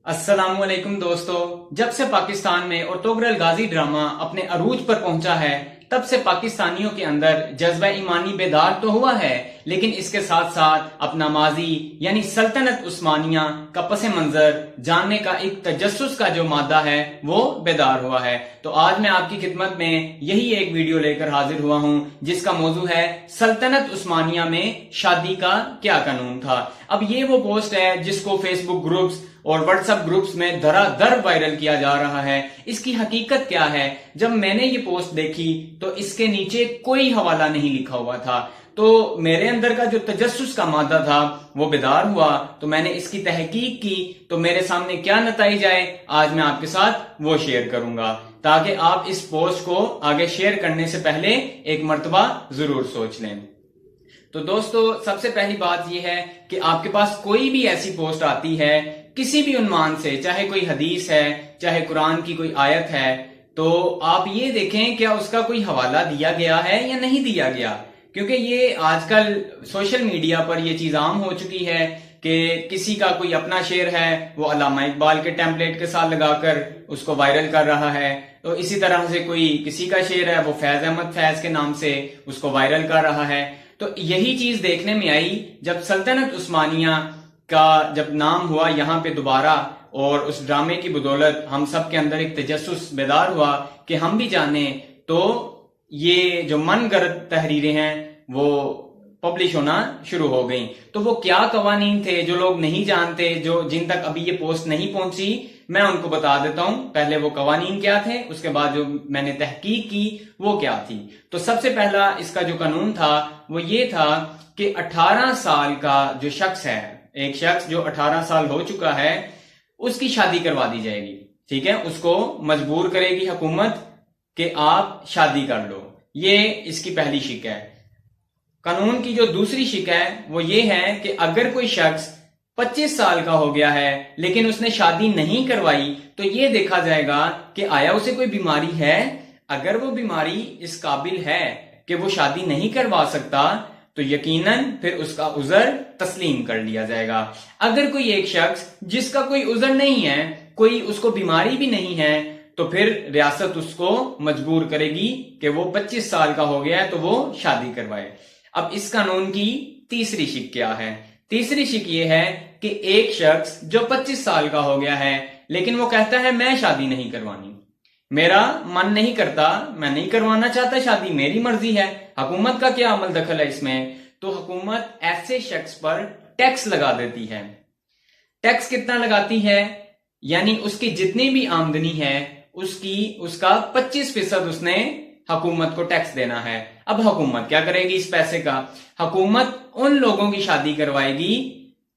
السلام علیکم دوستو، جب سے پاکستان میں ارطغرل غازی ڈرامہ اپنے عروج پر پہنچا ہے تب سے پاکستانیوں کے اندر جذبہ ایمانی بیدار تو ہوا ہے، لیکن اس کے ساتھ ساتھ اپنا ماضی یعنی سلطنت عثمانیہ کا پس منظر جاننے کا ایک تجسس کا جو مادہ ہے وہ بیدار ہوا ہے۔ تو آج میں آپ کی خدمت میں یہی ایک ویڈیو لے کر حاضر ہوا ہوں جس کا موضوع ہے سلطنت عثمانیہ میں شادی کا کیا قانون تھا۔ اب یہ وہ پوسٹ ہے جس کو فیس بک گروپس اور واٹس ایپ گروپس میں دھرا دھر وائرل کیا جا رہا ہے۔ اس کی حقیقت کیا ہے؟ جب میں نے یہ پوسٹ دیکھی تو اس کے نیچے کوئی حوالہ نہیں لکھا ہوا تھا، تو میرے اندر کا جو تجسس کا مادہ تھا وہ بیدار ہوا، تو میں نے اس کی تحقیق کی تو میرے سامنے کیا نتائج آئے آج میں آپ کے ساتھ وہ شیئر کروں گا، تاکہ آپ اس پوسٹ کو آگے شیئر کرنے سے پہلے ایک مرتبہ ضرور سوچ لیں۔ تو دوستو، سب سے پہلی بات یہ ہے کہ آپ کے پاس کوئی بھی ایسی پوسٹ آتی ہے کسی بھی عنوان سے، چاہے کوئی حدیث ہے چاہے قرآن کی کوئی آیت ہے، تو آپ یہ دیکھیں کیا اس کا کوئی حوالہ دیا گیا ہے یا نہیں دیا گیا، کیونکہ یہ آج کل سوشل میڈیا پر یہ چیز عام ہو چکی ہے کہ کسی کا کوئی اپنا شعر ہے وہ علامہ اقبال کے ٹیمپلیٹ کے ساتھ لگا کر اس کو وائرل کر رہا ہے، تو اسی طرح سے کوئی کسی کا شعر ہے وہ فیض احمد فیض کے نام سے اس کو وائرل کر رہا ہے۔ تو یہی چیز دیکھنے میں آئی جب سلطنت عثمانیہ کا جب نام ہوا یہاں پہ دوبارہ، اور اس ڈرامے کی بدولت ہم سب کے اندر ایک تجسس بیدار ہوا کہ ہم بھی جانیں، تو یہ جو من گھڑت تحریریں ہیں وہ پبلش ہونا شروع ہو گئیں۔ تو وہ کیا قوانین تھے جو لوگ نہیں جانتے، جن تک ابھی یہ پوسٹ نہیں پہنچی، میں ان کو بتا دیتا ہوں۔ پہلے وہ قوانین کیا تھے، اس کے بعد جو میں نے تحقیق کی وہ کیا تھی۔ تو سب سے پہلا اس کا جو قانون تھا وہ یہ تھا کہ 18 سال کا جو شخص ہے، ایک شخص جو 18 سال ہو چکا ہے، اس کی شادی کروا دی جائے گی، ٹھیک ہے، اس کو مجبور کرے گی حکومت کہ آپ شادی کر لو۔ یہ اس کی پہلی شق ہے۔ قانون کی جو دوسری شق ہے وہ یہ ہے کہ اگر کوئی شخص 25 سال کا ہو گیا ہے لیکن اس نے شادی نہیں کروائی تو یہ دیکھا جائے گا کہ آیا اسے کوئی بیماری ہے۔ اگر وہ بیماری اس قابل ہے کہ وہ شادی نہیں کروا سکتا تو یقیناً پھر اس کا عذر تسلیم کر لیا جائے گا۔ اگر کوئی ایک شخص جس کا کوئی عذر نہیں ہے، کوئی اس کو بیماری بھی نہیں ہے، تو پھر ریاست اس کو مجبور کرے گی کہ وہ 25 سال کا ہو گیا ہے تو وہ شادی کروائے۔ اب اس قانون کی تیسری شق کیا ہے؟ تیسری شق یہ ہے کہ ایک شخص جو 25 سال کا ہو گیا ہے لیکن وہ کہتا ہے میں شادی نہیں کروانی، میرا من نہیں کرتا، میں نہیں کروانا چاہتا شادی، میری مرضی ہے، حکومت کا کیا عمل دخل ہے اس میں؟ تو حکومت ایسے شخص پر ٹیکس لگا دیتی ہے۔ ٹیکس کتنا لگاتی ہے؟ یعنی اس کی جتنی بھی آمدنی ہے اس کا 25% اس نے حکومت کو ٹیکس دینا ہے۔ اب حکومت کیا کرے گی اس پیسے کا؟ حکومت ان لوگوں کی شادی کروائے گی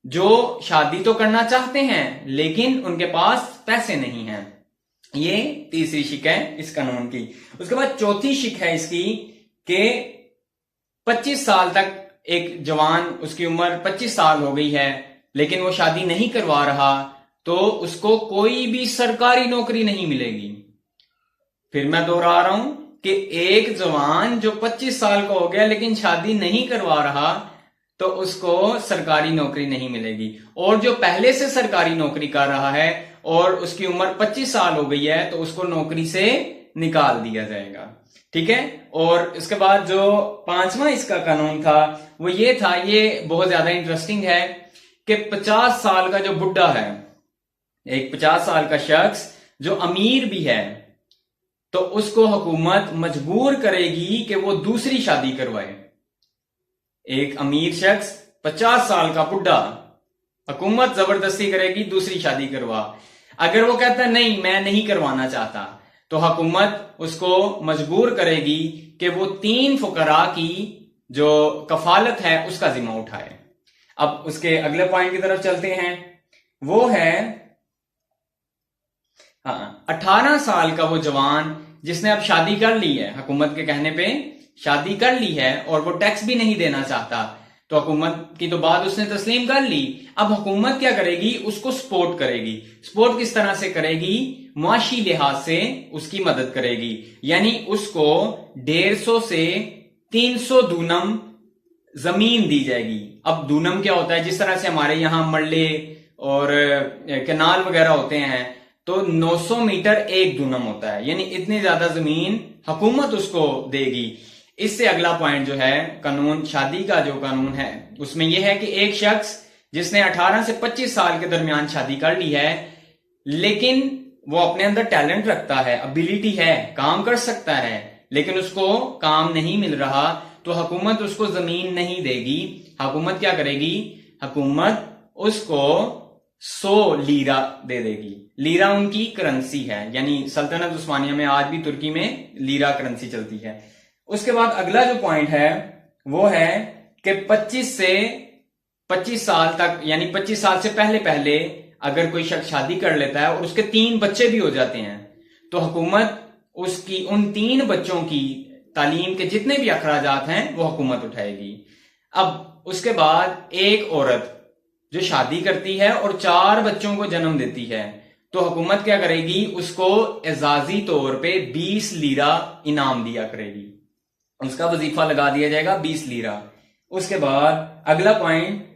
جو شادی تو کرنا چاہتے ہیں لیکن ان کے پاس پیسے نہیں ہیں۔ یہ تیسری شق ہے اس قانون کی۔ اس کے بعد چوتھی شق ہے اس کی کہ 25 سال تک ایک جوان، اس کی عمر 25 سال ہو گئی ہے لیکن وہ شادی نہیں کروا رہا تو اس کو کوئی بھی سرکاری نوکری نہیں ملے گی۔ پھر میں دوہرا رہا ہوں کہ ایک جوان جو 25 سال کا ہو گیا لیکن شادی نہیں کروا رہا تو اس کو سرکاری نوکری نہیں ملے گی، اور جو پہلے سے سرکاری نوکری کر رہا ہے اور اس کی عمر 25 سال ہو گئی ہے تو اس کو نوکری سے نکال دیا جائے گا، ٹھیک ہے۔ اور اس کے بعد جو پانچواں اس کا قانون تھا وہ یہ تھا، یہ بہت زیادہ انٹرسٹنگ ہے، کہ 50 سال کا جو بڈھا ہے، ایک 50 سال کا شخص جو امیر بھی ہے، تو اس کو حکومت مجبور کرے گی کہ وہ دوسری شادی کروائے۔ ایک امیر شخص 50 سال کا بڈھا، حکومت زبردستی کرے گی دوسری شادی کروا۔ اگر وہ کہتا ہے نہیں میں نہیں کروانا چاہتا تو حکومت اس کو مجبور کرے گی کہ وہ 3 فقراء کی جو کفالت ہے اس کا ذمہ اٹھائے۔ اب اس کے اگلے پوائنٹ کی طرف چلتے ہیں، وہ ہے 18 سال کا وہ جوان جس نے اب شادی کر لی ہے، حکومت کے کہنے پہ شادی کر لی ہے اور وہ ٹیکس بھی نہیں دینا چاہتا، تو حکومت کی تو بات اس نے تسلیم کر لی۔ اب حکومت کیا کرے گی؟ اس کو سپورٹ کرے گی۔ سپورٹ کس طرح سے کرے گی؟ معاشی لحاظ سے اس کی مدد کرے گی، یعنی اس کو 150 سے 300 دونم زمین دی جائے گی۔ اب دونم کیا ہوتا ہے؟ جس طرح سے ہمارے یہاں مرلے اور کینال وغیرہ ہوتے ہیں تو 900 میٹر 1 دونم ہوتا ہے، یعنی اتنی زیادہ زمین حکومت اس کو دے گی۔ اس سے اگلا پوائنٹ جو ہے قانون، شادی کا جو قانون ہے اس میں یہ ہے کہ ایک شخص جس نے 18 سے 25 سال کے درمیان شادی کر لی ہے لیکن وہ اپنے اندر ٹیلنٹ رکھتا ہے، ابیلٹی ہے، کام کر سکتا ہے، لیکن اس کو کام نہیں مل رہا تو حکومت اس کو زمین نہیں دے گی۔ حکومت کیا کرے گی؟ حکومت اس کو 100 لیرہ دے دے گی۔ لیرہ ان کی کرنسی ہے، یعنی سلطنت عثمانیہ میں آج بھی ترکی میں لیرہ کرنسی چلتی ہے۔ اس کے بعد اگلا جو پوائنٹ ہے وہ ہے کہ 25 سال تک، یعنی 25 سال سے پہلے اگر کوئی شخص شادی کر لیتا ہے اور اس کے 3 بچے بھی ہو جاتے ہیں تو حکومت اس کی ان 3 بچوں کی تعلیم کے جتنے بھی اخراجات ہیں وہ حکومت اٹھائے گی۔ اب اس کے بعد ایک عورت جو شادی کرتی ہے اور 4 بچوں کو جنم دیتی ہے تو حکومت کیا کرے گی؟ اس کو اعزازی طور پہ 20 لیرہ انعام دیا کرے گی، اس کا وظیفہ لگا دیا جائے گا 20 لیرہ۔ اس کے بعد اگلا پوائنٹ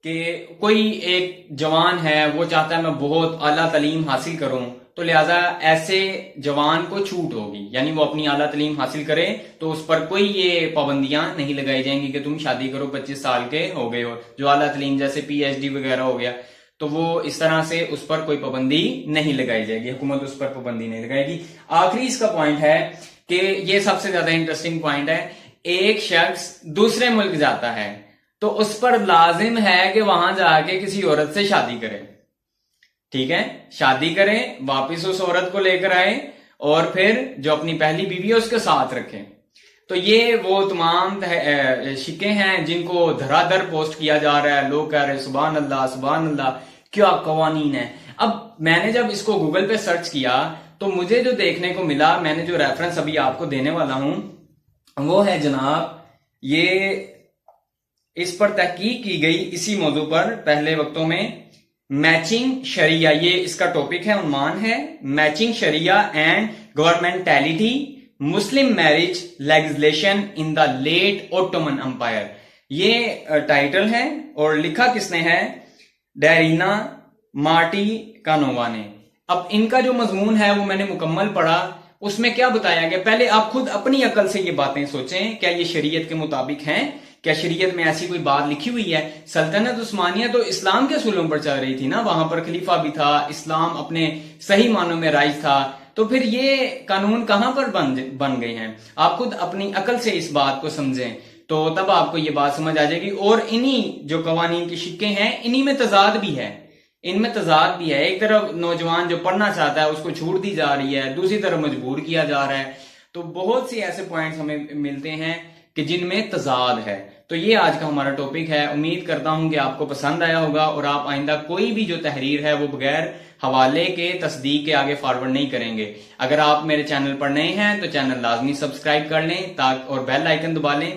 کہ کوئی ایک جوان ہے وہ چاہتا ہے میں بہت اعلیٰ تعلیم حاصل کروں تو لہٰذا ایسے جوان کو چھوٹ ہوگی، یعنی وہ اپنی اعلیٰ تعلیم حاصل کرے تو اس پر کوئی یہ پابندیاں نہیں لگائی جائیں گی کہ تم شادی کرو 25 سال کے ہو گئے ہو، جو اعلیٰ تعلیم جیسے PhD وغیرہ ہو گیا تو وہ اس طرح سے اس پر کوئی پابندی نہیں لگائی جائے گی، حکومت اس پر پابندی نہیں لگائے گی۔ آخری اس کا پوائنٹ ہے کہ یہ سب سے زیادہ انٹرسٹنگ پوائنٹ ہے، ایک شخص دوسرے ملک جاتا ہے تو اس پر لازم ہے کہ وہاں جا کے کسی عورت سے شادی کرے، ٹھیک ہے، شادی کریں، واپس اس عورت کو لے کر آئے اور پھر جو اپنی پہلی بیوی ہے اس کے ساتھ رکھیں۔ تو یہ وہ تمام شکے ہیں جن کو دھرا دھر پوسٹ کیا جا رہا ہے، لوگ کہہ رہے ہیں سبحان اللہ سبحان اللہ، کیا قوانین ہیں۔ اب میں نے جب اس کو گوگل پہ سرچ کیا تو مجھے جو دیکھنے کو ملا، میں نے جو ریفرنس ابھی آپ کو دینے والا ہوں وہ ہے جناب، یہ اس پر تحقیق کی گئی اسی موضوع پر پہلے وقتوں میں، میچنگ شریعہ، یہ اس کا ٹاپک ہے، عنوان ہے matching sharia and governmentality Muslim marriage legislation in the late Ottoman empire, یہ ٹائٹل ہے اور لکھا کس نے ہے؟ ڈیرینا مارٹی کانووا نے۔ اب ان کا جو مضمون ہے وہ میں نے مکمل پڑھا، اس میں کیا بتایا گیا، پہلے آپ خود اپنی عقل سے یہ باتیں سوچیں، کیا یہ شریعت کے مطابق ہیں؟ کیا شریعت میں ایسی کوئی بات لکھی ہوئی ہے؟ سلطنت عثمانیہ تو اسلام کے اصولوں پر چل رہی تھی نا، وہاں پر خلیفہ بھی تھا، اسلام اپنے صحیح معنوں میں رائج تھا، تو پھر یہ قانون کہاں پر بن گئے ہیں؟ آپ خود اپنی عقل سے اس بات کو سمجھیں تو تب آپ کو یہ بات سمجھ آ جائے گی۔ اور انہی جو قوانین کی شکیں ہیں انہی میں تضاد بھی ہے، ان میں تضاد بھی ہے، ایک طرف نوجوان جو پڑھنا چاہتا ہے اس کو چھوٹ دی جا رہی ہے، دوسری طرف مجبور کیا جا رہا ہے، تو بہت سی ایسے پوائنٹس ہمیں ملتے ہیں کہ جن میں تضاد ہے۔ تو یہ آج کا ہمارا ٹاپک ہے، امید کرتا ہوں کہ آپ کو پسند آیا ہوگا اور آپ آئندہ کوئی بھی جو تحریر ہے وہ بغیر حوالے کے تصدیق کے آگے فارورڈ نہیں کریں گے۔ اگر آپ میرے چینل پر نئے ہیں تو چینل لازمی سبسکرائب کر لیں اور بیل آئیکن دبا لیں